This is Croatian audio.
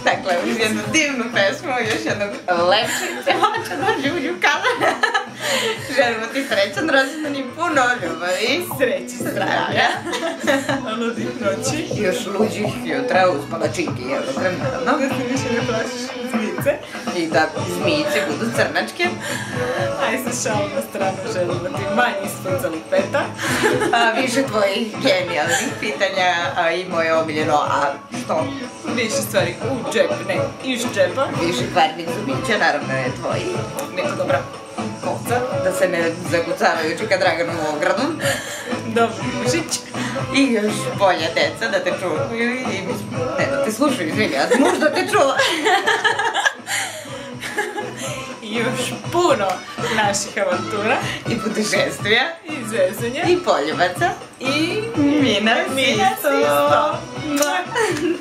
Dakle, uz jednu divnu pesmu, još jednog lepšeg pevača dođe u Đukana. Želimo ti srećan rođendan i puno ljubavi, sreći, zdravlja, ludih noći, još luđih jutra uz palačinke i eurokrem, naravno. Da se više ne plašiš zmijice. I da zmijice budu crnačke. Aj se šalim na stranu, želimo ti manje ispucali peta. Više tvojih genijalnih pitanja i moje omiljeno, a što? Više stvari u džep, ne iz džepa. Više kvarnih zubića, naravno je tvoji. Neka dobra koca. Da se ne zakucavaju čika Draganu u ogradu. Dobro, mužić. I još bolja deca da te čuvaju i ne da te slušaju, izvini, a muž da te čuva. I još puno naših avantura. I putešestvija. I zezanja. I poljubaca. I Mina Mina Sisto. Sisto.